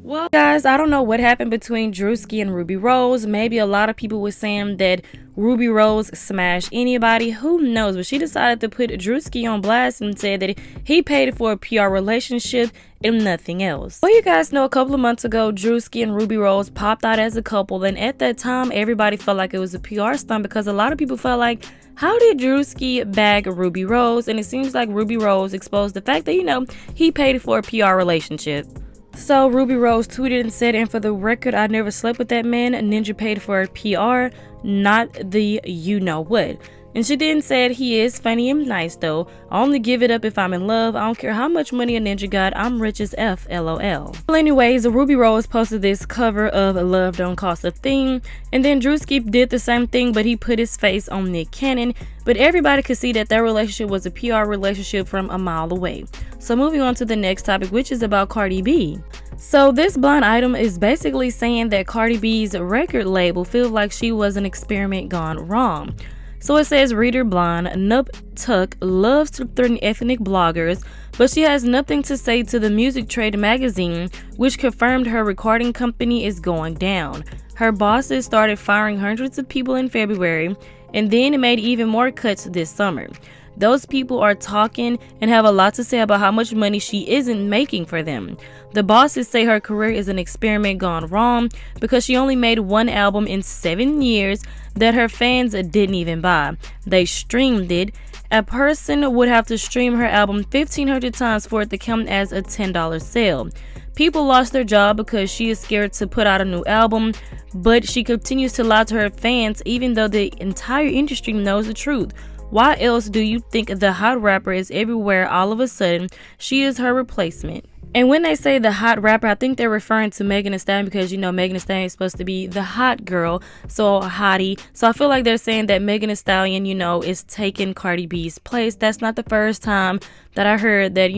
Well, guys, I don't know what happened between Druski and Ruby Rose. Maybe a lot of people were saying that Ruby Rose smashed anybody. Who knows? But she decided to put Druski on blast and said that he paid for a PR relationship and nothing else. Well, you guys know a couple of months ago, Druski and Ruby Rose popped out as a couple. And at that time, everybody felt like it was a PR stunt because a lot of people felt like, how did Druski bag Ruby Rose? And it seems like Ruby Rose exposed the fact that, he paid for a PR relationship. So Ruby Rose tweeted and said, and for the record, I never slept with that man. Ninja paid for a PR, not the you-know-what. And she then said, he is funny and nice though. I only give it up if I'm in love. I don't care how much money a ninja got. I'm rich as F, LOL. Well, anyways, Ruby Rose posted this cover of Love Don't Cost a Thing. And then Druski did the same thing, but he put his face on Nick Cannon. But everybody could see that their relationship was a PR relationship from a mile away. So moving on to the next topic, which is about Cardi B. So this blind item is basically saying that Cardi B's record label feels like she was an experiment gone wrong. So it says, Reader Blonde, Nup Tuck loves to threaten ethnic bloggers, but she has nothing to say to the Music Trade magazine, which confirmed her recording company is going down. Her bosses started firing hundreds of people in February, and then it made even more cuts this summer. Those people are talking and have a lot to say about how much money she isn't making for them. The bosses say her career is an experiment gone wrong because she only made one album in 7 years that her fans didn't even buy. They streamed it. A person would have to stream her album 1,500 times for it to count as a $10 sale. People lost their job because she is scared to put out a new album, but she continues to lie to her fans even though the entire industry knows the truth. Why else do you think the hot rapper is everywhere all of a sudden? She is her replacement. And when they say the hot rapper, I think they're referring to Megan Thee Stallion because, Megan Thee Stallion is supposed to be the hot girl, so a hottie. So I feel like they're saying that Megan Thee Stallion, is taking Cardi B's place. That's not the first time that I heard that,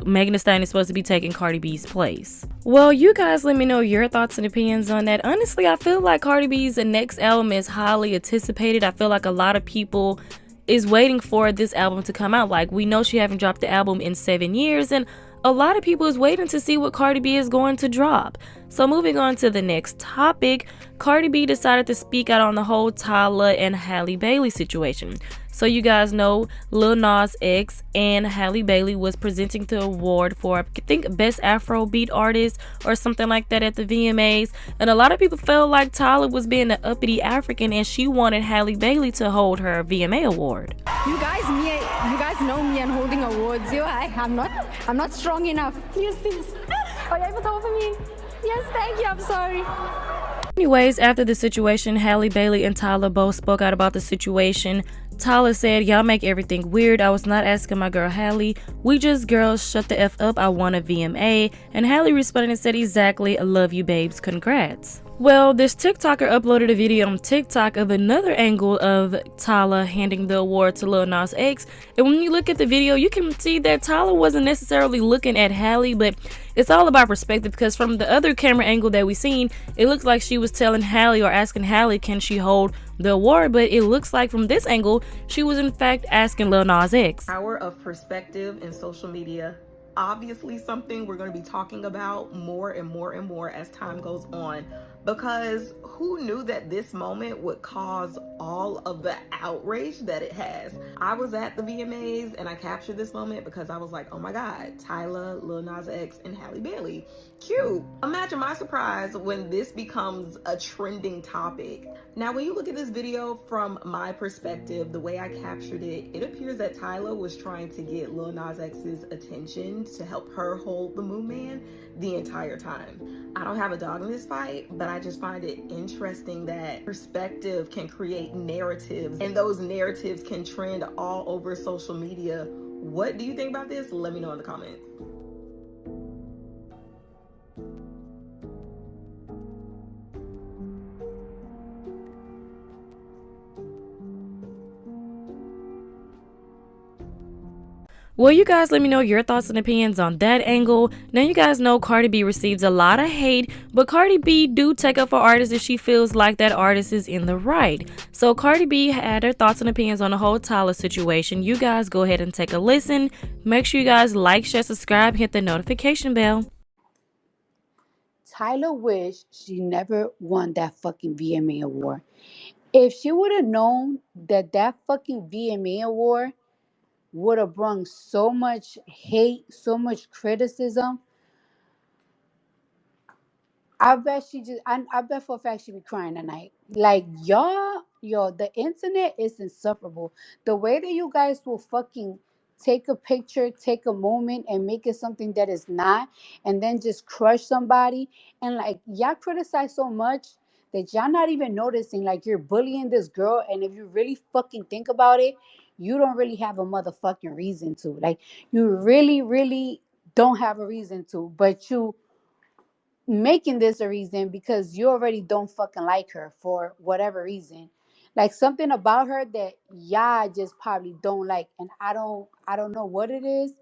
Megan Thee Stallion is supposed to be taking Cardi B's place. Well, you guys let me know your thoughts and opinions on that. Honestly, I feel like Cardi B's next album is highly anticipated. I feel like a lot of people is waiting for this album to come out. Like, we know she haven't dropped the album in 7 years, and a lot of people is waiting to see what Cardi B is going to drop. So moving on to the next topic, Cardi B decided to speak out on the whole Tyla and Halle Bailey situation. So you guys know Lil Nas X and Halle Bailey was presenting the award for, I think, Best Afrobeat Artist or something like that at the VMAs. And a lot of people felt like Tyla was being an uppity African and she wanted Halle Bailey to hold her VMA award. You guys know me and holding awards. I'm not strong enough. Please. Are you able to offer me? Yes, thank you. I'm sorry. Anyways, after the situation, Halle Bailey and Tyla both spoke out about the situation. Tyla said, y'all make everything weird. I was not asking my girl Halle. We just girls, shut the F up. I won a VMA. And Halle responded and said, exactly. I love you, babes. Congrats. Well, this TikToker uploaded a video on TikTok of another angle of Tyla handing the award to Lil Nas X. And when you look at the video, you can see that Tyla wasn't necessarily looking at Halle, but it's all about perspective because from the other camera angle that we seen, it looks like she was telling Halle or asking Halle, can she hold the award? But it looks like from this angle, she was in fact asking Lil Nas X. Power of perspective in social media. Obviously something we're going to be talking about more and more as time goes on, because who knew that this moment would cause all of the outrage that it has? I was at the VMAs and I captured this moment because I was like, oh my God, Tyla, Lil Nas X, and Halle Bailey. Cute. Imagine my surprise when this becomes a trending topic. Now, when you look at this video from my perspective, the way I captured it, it appears that Tyla was trying to get Lil Nas X's attention to help her hold the Moon Man the entire time. I don't have a dog in this fight, but I just find it interesting that perspective can create narratives, and those narratives can trend all over social media. What do you think about this? Let me know in the comments. Well, you guys let me know your thoughts and opinions on that angle. Now, you guys know Cardi B receives a lot of hate, but Cardi B do take up for artists if she feels like that artist is in the right. So Cardi B had her thoughts and opinions on the whole Tyla situation. You guys go ahead and take a listen. Make sure you guys like, share, subscribe, hit the notification bell. Tyler wished she never won that fucking VMA award. If she would have known that that fucking VMA award would have brought so much hate, so much criticism, I bet I bet for a fact she be crying tonight. Like y'all, yo, the internet is insufferable. The way that you guys will fucking take a picture, take a moment, and make it something that is not, and then just crush somebody, and like y'all criticize so much that y'all not even noticing. Like you're bullying this girl, and if you really fucking think about it, you don't really have a motherfucking reason to. Like you really, really don't have a reason to, but you making this a reason because you already don't fucking like her for whatever reason. Like something about her that y'all just probably don't like. And I don't know what it is,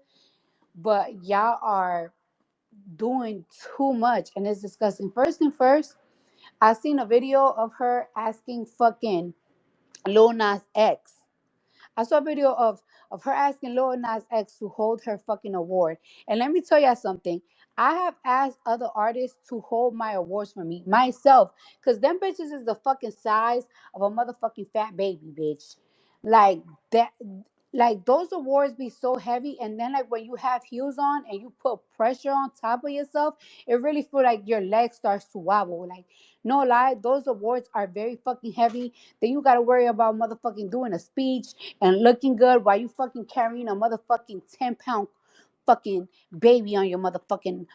but y'all are doing too much and it's disgusting. First and first, I seen a video of her asking fucking Lil Nas X. I saw a video of her asking Lil Nas X to hold her fucking award. And let me tell y'all something. I have asked other artists to hold my awards for me myself, cause them bitches is the fucking size of a motherfucking fat baby, bitch. Like that. Like those awards be so heavy, and then like when you have heels on and you put pressure on top of yourself, it really feel like your leg starts to wobble. Like no lie, those awards are very fucking heavy. Then you gotta worry about motherfucking doing a speech and looking good while you fucking carrying a motherfucking 10 pound fucking baby on your motherfucking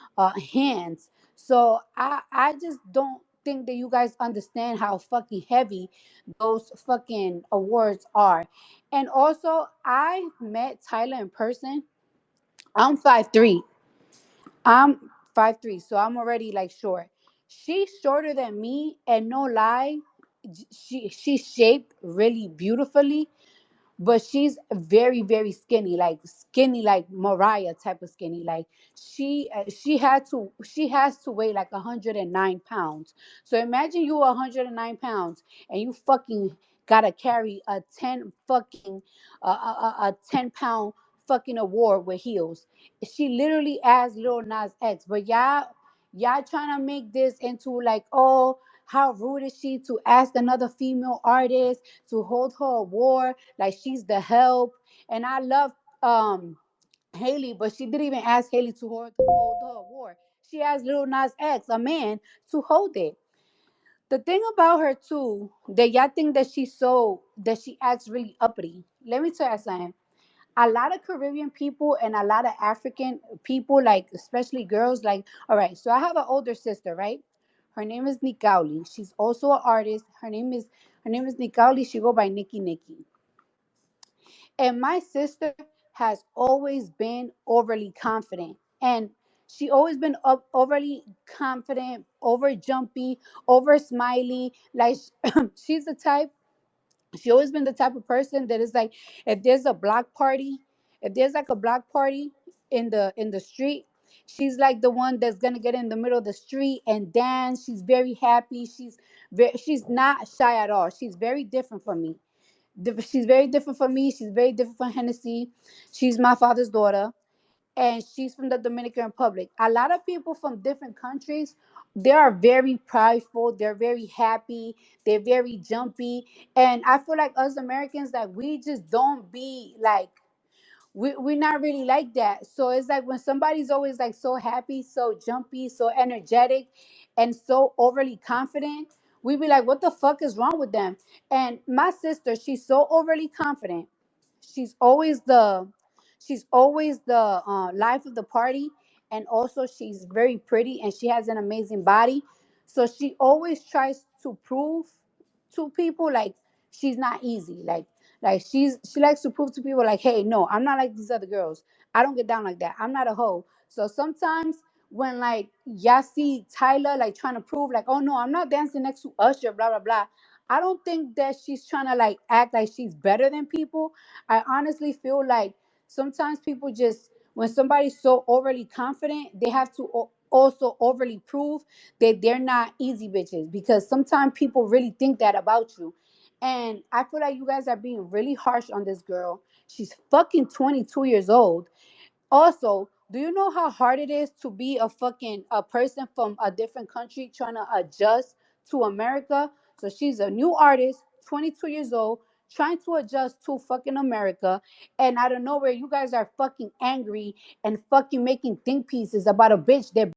hands. So I just don't think that you guys understand how fucking heavy those fucking awards are. And also, I met Tyler in person. I'm 5'3". I'm 5'3", so I'm already like short. She's shorter than me, and no lie, she's shaped really beautifully, but she's very very skinny like Mariah type of skinny. Like she has to weigh like 109 pounds. So imagine you 109 pounds and you fucking gotta carry a 10 fucking a 10 pound fucking award with heels. She literally asked Lil Nas X. But y'all trying to make this into like, oh, how rude is she to ask another female artist to hold her award like she's the help. And I love Haley, but she didn't even ask Haley to hold her award. She asked Lil Nas X, a man, to hold it. The thing about her too, that y'all think that she acts really uppity. Let me tell you something. A lot of Caribbean people and a lot of African people, like especially girls, like, all right, so I have an older sister, right? Her name is Nikauli. She's also an artist. Her name is Nikauli. She go by Nikki. And my sister has always been overly confident. And she always been overly confident, over jumpy, over smiley. Like she's the type, she always been the type of person that is like, if there's a block party, if there's like a block party in the street, she's like the one that's gonna get in the middle of the street and dance. She's very happy. She's not shy at all. She's very different from me. She's very different from me. She's very different from Hennessy. She's my father's daughter, and she's from the Dominican Republic. A lot of people from different countries, they are very prideful, they're very happy, they're very jumpy. And I feel like us Americans, like we just don't be like, we're not really like that. So it's like when somebody's always like so happy, so jumpy, so energetic, and so overly confident, we be like, what the fuck is wrong with them? And my sister, she's so overly confident. She's always the she's always the life of the party, and also she's very pretty and she has an amazing body. So she always tries to prove to people like she's not easy. Like she likes to prove to people like, hey, no, I'm not like these other girls. I don't get down like that. I'm not a hoe. So sometimes when like y'all see Tyler like trying to prove like, oh no, I'm not dancing next to Usher, blah blah blah. I don't think that she's trying to like act like she's better than people. I honestly feel like sometimes people just, when somebody's so overly confident, they have to also overly prove that they're not easy bitches, because sometimes people really think that about you. And I feel like you guys are being really harsh on this girl. She's fucking 22 years old. Also, Do you know how hard it is to be a person from a different country trying to adjust to America? So she's a new artist, 22 years old, trying to adjust to fucking America. And out of nowhere, you guys are fucking angry and fucking making think pieces about a bitch that